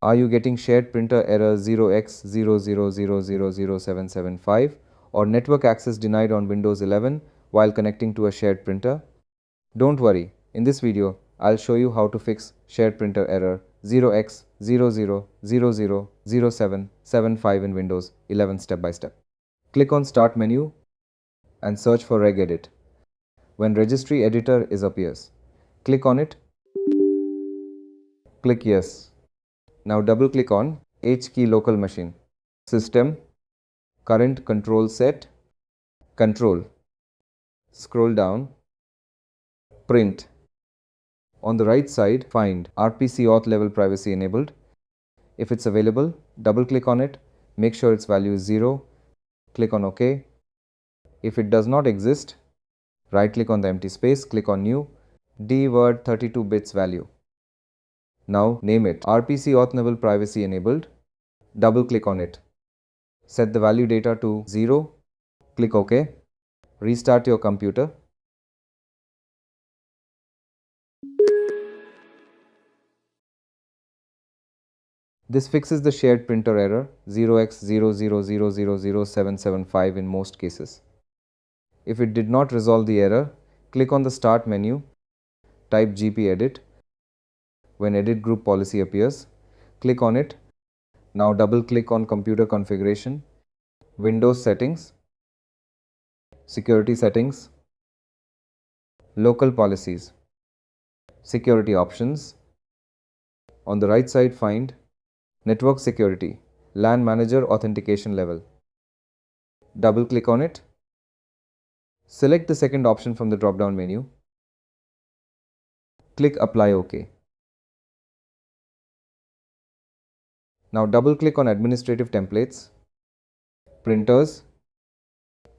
Are you getting shared printer error 0x00000775 or network access denied on Windows 11 while connecting to a shared printer? Don't worry, in this video, I'll show you how to fix shared printer error 0x00000775 in Windows 11 step by step. Click on Start menu and search for Regedit. When Registry Editor appears, click on it. Click Yes. Now double click on H key local machine, System, Current Control Set, Control. Scroll down, Print. On the right side, find RPC auth level privacy enabled. If it's available, double click on it, make sure its value is 0, click on OK. If it does not exist, right click on the empty space, click on New, dword 32 bits value. Now name it RPC auth level privacy enabled, double click on it. Set the value data to 0, click OK, restart your computer. This fixes the shared printer error 0x00000775 in most cases. If it did not resolve the error, click on the Start menu, type GP Edit. When Edit Group Policy appears, click on it. Now double click on Computer Configuration, Windows Settings, Security Settings, Local Policies, Security Options. On the right side, find Network Security, LAN Manager Authentication Level. Double click on it. Select the second option from the drop-down menu. Click Apply OK. Now double click on Administrative Templates, Printers.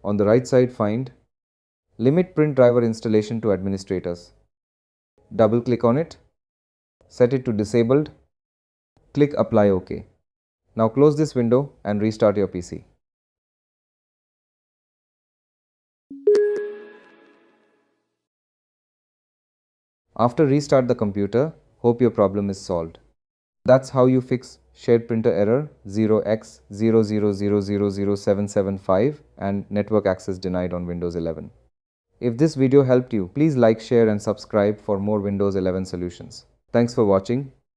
On the right side, find Limit Print Driver Installation to Administrators. Double click on it. Set it to Disabled. Click Apply OK. Now close this window and restart your PC. After restart the computer, hope your problem is solved. That's how you fix shared printer error 0x00000775 and network access denied on Windows 11. If this video helped you, please like, share and subscribe for more Windows 11 solutions. Thanks for watching.